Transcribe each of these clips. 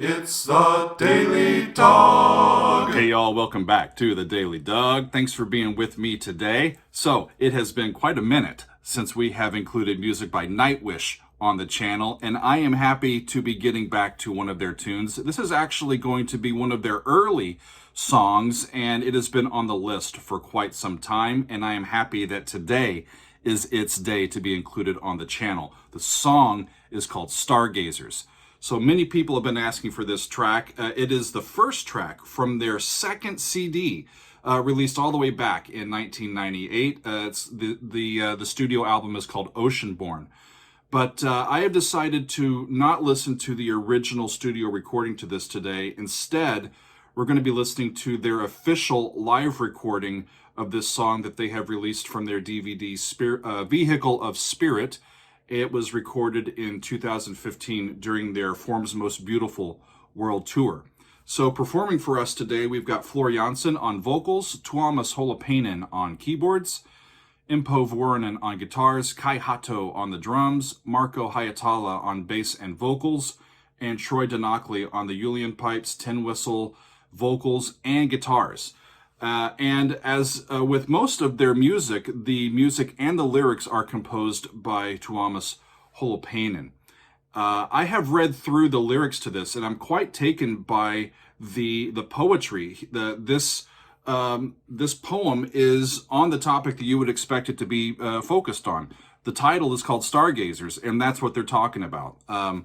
It's the Daily Dog. Hey y'all, welcome back to the Daily Dog. Thanks for being with me today. So, it has been quite a minute since we have included music by Nightwish on the channel, and I am happy to be getting back to one of their tunes. This is actually going to be one of their early songs, and it has been on the list for quite some time, and I am happy that today is its day to be included on the channel. The song is called Stargazers. So many people have been asking for this track. It is the first track from their second CD, released all the way back in 1998. It's the studio album is called Oceanborn. But I have decided to not listen to the original studio recording to this today. Instead, we're going to be listening to their official live recording of this song that they have released from their DVD Vehicle of Spirit. It was recorded in 2015 during their Form's Most Beautiful World Tour. So performing for us today, we've got Floor Janssen on vocals, Tuomas Holopainen on keyboards, Impo Vuorinen on guitars, Kai Hatto on the drums, Marko Hayatala on bass and vocals, and Troy Donockley on the Uilleann pipes, tin whistle, vocals, and guitars. And as with most of their music, the music and the lyrics are composed by Tuomas Holopainen. I have read through the lyrics to this, and I'm quite taken by the poetry. This poem is on the topic that you would expect it to be focused on. The title is called Stargazers, and that's what they're talking about. I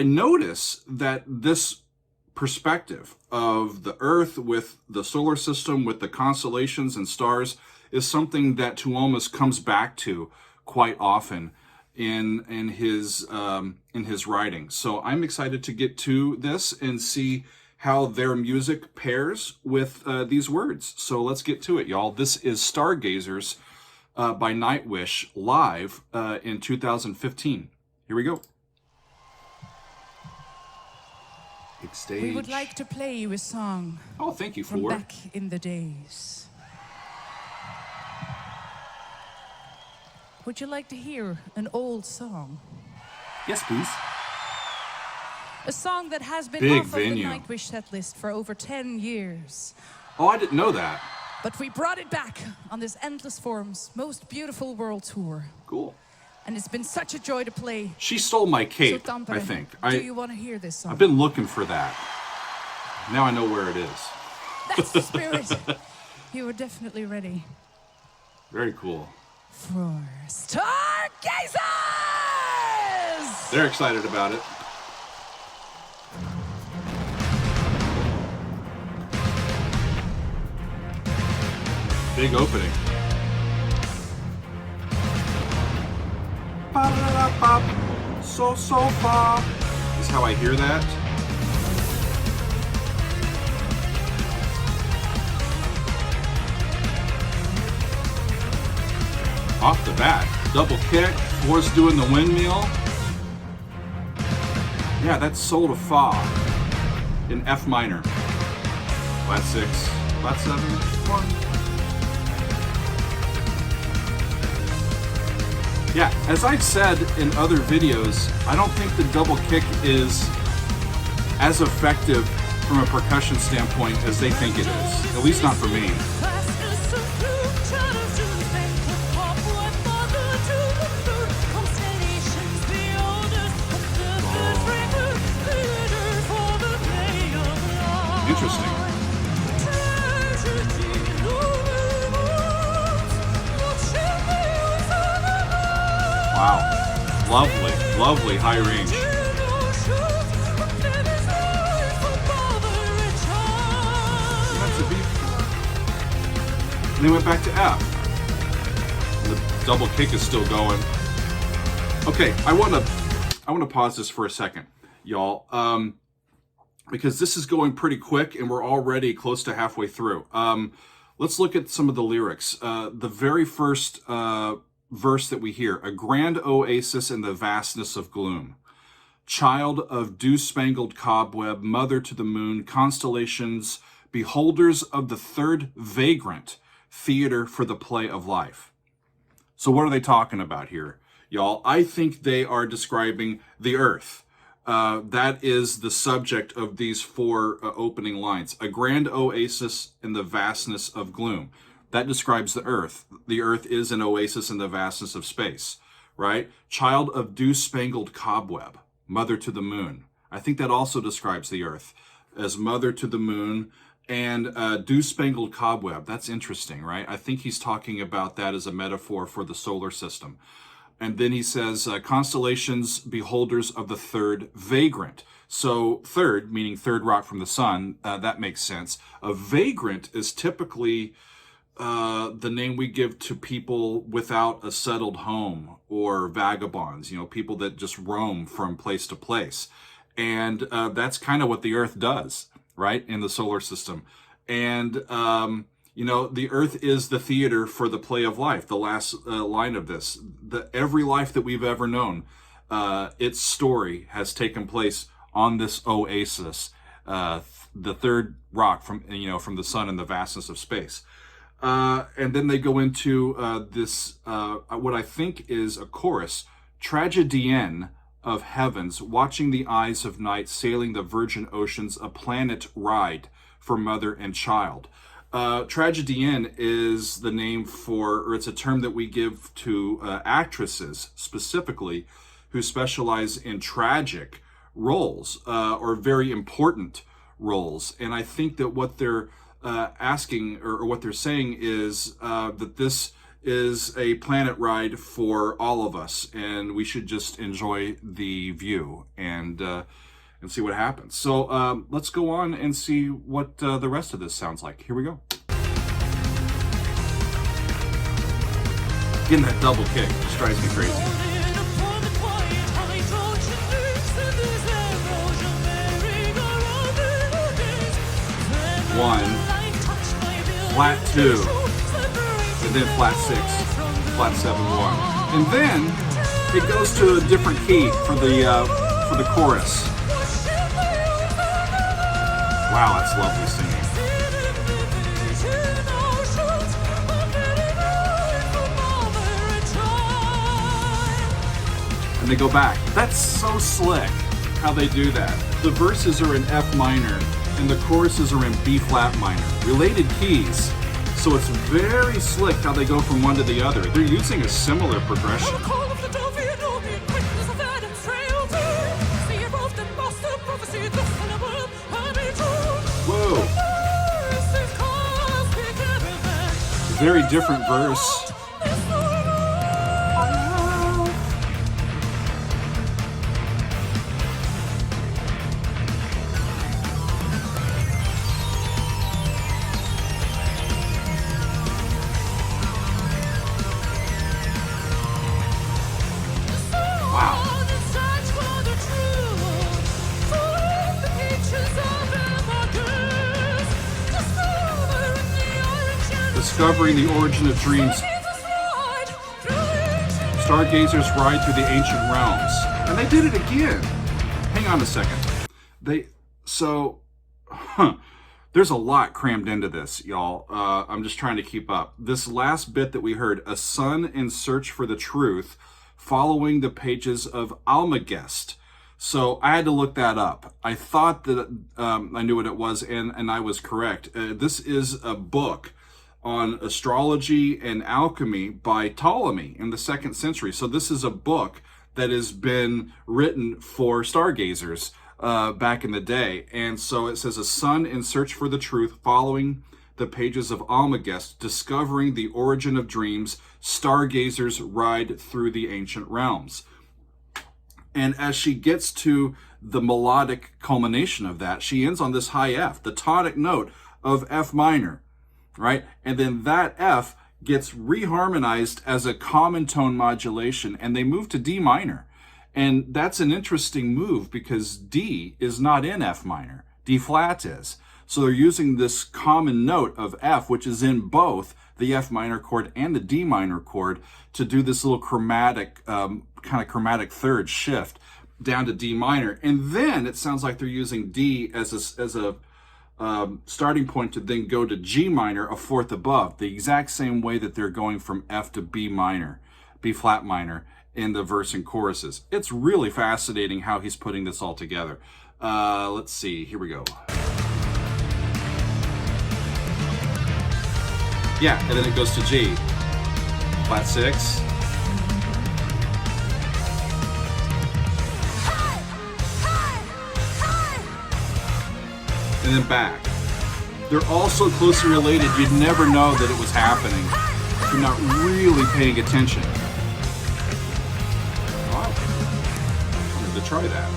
notice that this perspective of the Earth with the solar system, with the constellations and stars, is something that Tuomas comes back to quite often in his writing. So I'm excited to get to this and see how their music pairs with these words. So let's get to it, y'all. This is Stargazers by Nightwish live in 2015. Here we go. Big stage. We would like to play you a song. Oh, thank you, from Floor. back in the days. Would you like to hear an old song? Yes, please. A song that has been Big off venue. of the Nightwish set list for over 10 years. Oh, I didn't know that. But we brought it back on this Endless Form's Most Beautiful World Tour. Cool. And it's been such a joy to play. She stole my cape, So, Tampere, I think. do you want to hear this song? I've been looking for that. Now I know where it is. That's the spirit. You were definitely ready Very cool. for Stargazers! They're excited about it. Big opening. Ba-da-da-da-bop. So far. Is how I hear that. Off the bat, double kick, Floor's doing the windmill. Yeah, that's sol to fa in F minor. Flat 6, flat 7, 1. Yeah, as I've said in other videos, I don't think the double kick is as effective from a percussion standpoint as they think it is. At least not for me. Interesting. Wow. Lovely, lovely high range. That's a B. And they went back to F. The double kick is still going. Okay, I want to pause this for a second, y'all. Because this is going pretty quick and we're already close to halfway through. Let's look at some of the lyrics. The very first verse that we hear, a grand oasis in the vastness of gloom. Child of dew-spangled cobweb, mother to the moon, constellations, beholders of the third vagrant, theater for the play of life. So what are they talking about here, y'all? I think they are describing the Earth. That is the subject of these four opening lines. A grand oasis in the vastness of gloom. That describes the earth. The earth is an oasis in the vastness of space, right? Child of dew-spangled cobweb, mother to the moon. I think that also describes the earth as mother to the moon. And dew-spangled cobweb, that's interesting, right? I think he's talking about that as a metaphor for the solar system. And then he says, constellations, beholders of the third vagrant. So third, meaning third rock from the sun, that makes sense. A vagrant is typically the name we give to people without a settled home, or vagabonds, people that just roam from place to place. And that's kind of what the earth does, right, in the solar system. And, the earth is the theater for the play of life. The last line of this, every life that we've ever known, its story has taken place on this oasis, the third rock from the sun and the vastness of space. And then they go into this, what I think is a chorus, tragedienne of heavens, watching the eyes of night, sailing the virgin oceans, a planet ride for mother and child. Tragedienne is the name for, or it's a term that we give to actresses specifically who specialize in tragic roles or very important roles. And I think that what they're asking, or what they're saying, is that this is a planet ride for all of us, and we should just enjoy the view and see what happens. So let's go on and see what the rest of this sounds like. Here we go. Getting that double kick just drives me crazy. One, flat 2, and then flat 6, flat 7, 1, and then it goes to a different key for the chorus. Wow, that's lovely singing. And they go back. That's so slick how they do that. The verses are in F minor, and the choruses are in B flat minor. Related keys. So it's very slick how they go from one to the other. They're using a similar progression. Whoa. Very different verse. Discovering the origin of dreams. Stargazers ride through the ancient realms. And they did it again. Hang on a second. There's a lot crammed into this, y'all. I'm just trying to keep up. This last bit that we heard, a son in search for the truth, following the pages of Almagest. So I had to look that up. I thought that I knew what it was, and I was correct. This is a book on astrology and alchemy by Ptolemy in the 2nd century. So this is a book that has been written for stargazers back in the day. And so it says, a son in search for the truth, following the pages of Almagest, discovering the origin of dreams, stargazers ride through the ancient realms. And as she gets to the melodic culmination of that, she ends on this high F, the tonic note of F minor. Right? And then that F gets reharmonized as a common tone modulation, and they move to D minor. And that's an interesting move because D is not in F minor. D flat is. So they're using this common note of F, which is in both the F minor chord and the D minor chord, to do this little chromatic, kind of chromatic third shift down to D minor. And then it sounds like they're using D as a starting point to then go to G minor, a fourth above, the exact same way that they're going from F to B minor, B flat minor, in the verse and choruses. It's really fascinating how he's putting this all together. Let's see, here we go. Yeah, and then it goes to G. Flat 6. And then back. They're all so closely related, you'd never know that it was happening if you're not really paying attention. Wow. I wanted to try that.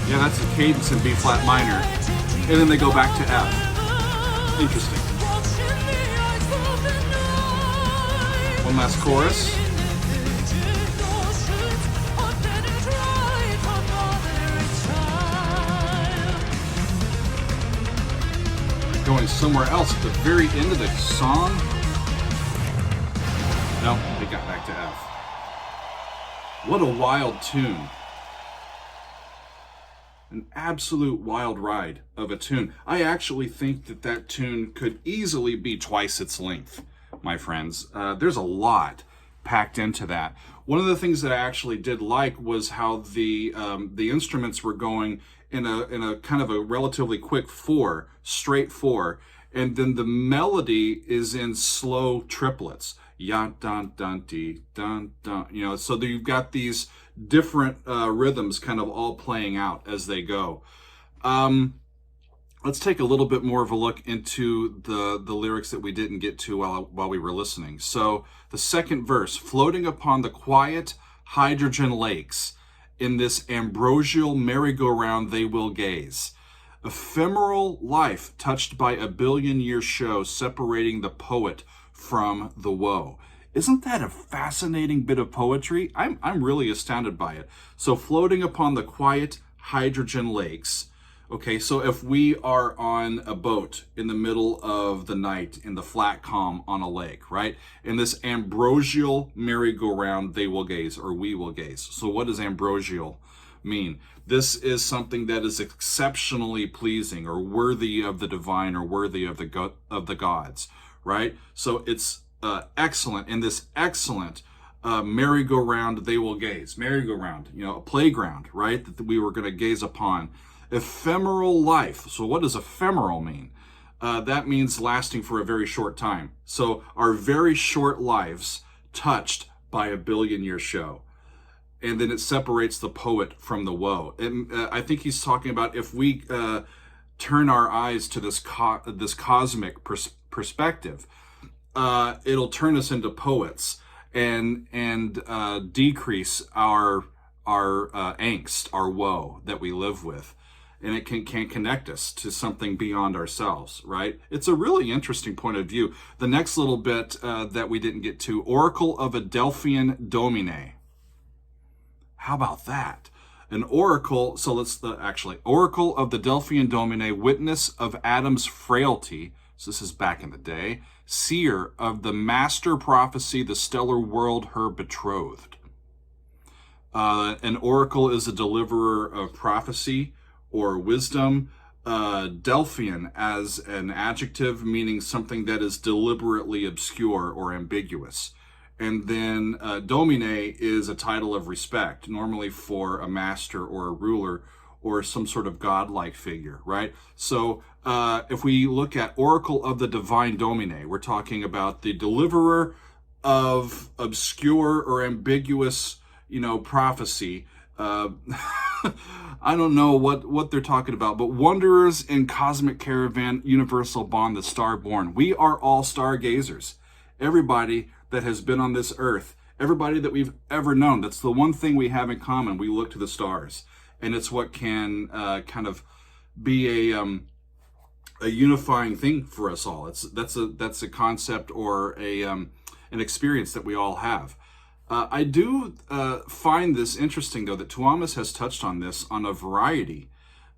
Yeah, that's the cadence in B flat minor. And then they go back to F. Interesting. One last chorus. Going somewhere else at the very end of the song. No, they got back to F. What a wild tune. An absolute wild ride of a tune. I actually think that that tune could easily be twice its length, my friends. There's a lot packed into that. One of the things that I actually did like was how the instruments were going in a kind of a relatively quick 4, straight 4, and then the melody is in slow triplets. Ya dun dun dee dun dun. You know, so you've got these different rhythms kind of all playing out as they go. Let's take a little bit more of a look into the lyrics that we didn't get to while we were listening. So the second verse, floating upon the quiet hydrogen lakes, in this ambrosial merry-go-round they will gaze. Ephemeral life touched by a billion-year show, separating the poet from the woe. Isn't that a fascinating bit of poetry? I'm really astounded by it. So floating upon the quiet hydrogen lakes. Okay, so if we are on a boat in the middle of the night in the flat calm on a lake, right? In this ambrosial merry-go-round, they will gaze, or we will gaze. So what does ambrosial mean? This is something that is exceptionally pleasing or worthy of the divine or worthy of the gods, right? So it's excellent. In this excellent merry-go-round, they will gaze. Merry-go-round, you know, a playground, right? That we were going to gaze upon. Ephemeral life. So what does ephemeral mean? That means lasting for a very short time. So our very short lives touched by a billion-year show. And then it separates the poet from the woe. And I think he's talking about if we turn our eyes to this cosmic perspective, it'll turn us into poets and decrease our angst, our woe that we live with. And it can connect us to something beyond ourselves, right? It's a really interesting point of view. The next little bit that we didn't get to, Oracle of a Delphian Domine. How about that? An oracle, so let's actually, Oracle of the Delphian Domine, witness of Adam's frailty, so this is back in the day, seer of the master prophecy, the stellar world, her betrothed. An oracle is a deliverer of prophecy or wisdom. Delphian as an adjective meaning something that is deliberately obscure or ambiguous. And then domine is a title of respect, normally for a master or a ruler or some sort of godlike figure, right? So if we look at Oracle of the Divine Domine, we're talking about the deliverer of obscure or ambiguous, prophecy. I don't know what they're talking about, but wanderers in cosmic caravan, universal bond, the starborn. We are all stargazers. Everybody that has been on this earth, everybody that we've ever known. That's the one thing we have in common. We look to the stars, and it's what can kind of be a unifying thing for us all. That's a concept or an experience that we all have. I do find this interesting, though, that Tuomas has touched on this on a variety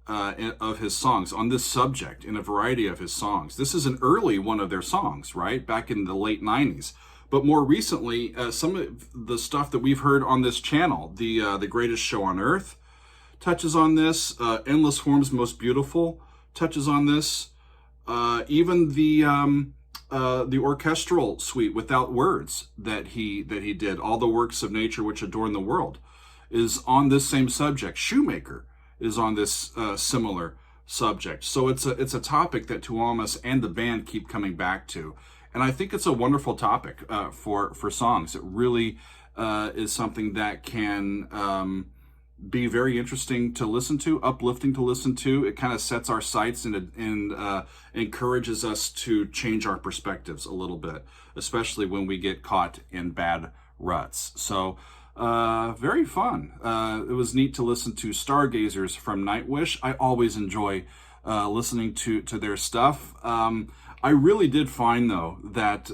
of his songs on this subject in a variety of his songs. This is an early one of their songs, right? Back in the late 90s. But more recently, some of the stuff that we've heard on this channel, the Greatest Show on Earth, touches on this. Endless Forms, Most Beautiful touches on this. Even the orchestral suite without words that he did, All the Works of Nature which Adorn the World, is on this same subject. Shoemaker is on this similar subject. So it's a topic that Tuomas and the band keep coming back to. And I think it's a wonderful topic for songs. It really is something that can be very interesting to listen to, uplifting to listen to. It kind of sets our sights and encourages us to change our perspectives a little bit, especially when we get caught in bad ruts. So very fun. It was neat to listen to Stargazers from Nightwish. I always enjoy listening to their stuff. I really did find though that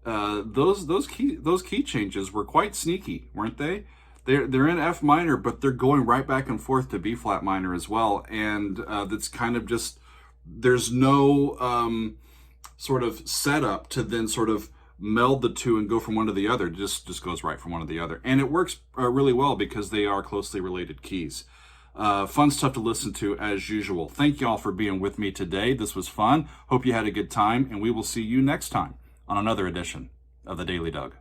those key changes were quite sneaky, weren't they? They're in F minor, but they're going right back and forth to B flat minor as well, and that's kind of just, there's no sort of setup to then sort of meld the two and go from one to the other. It just goes right from one to the other, and it works really well because they are closely related keys. Fun stuff to listen to as usual. Thank y'all for being with me today. This was fun. Hope you had a good time, and we will see you next time on another edition of the Daily Doug.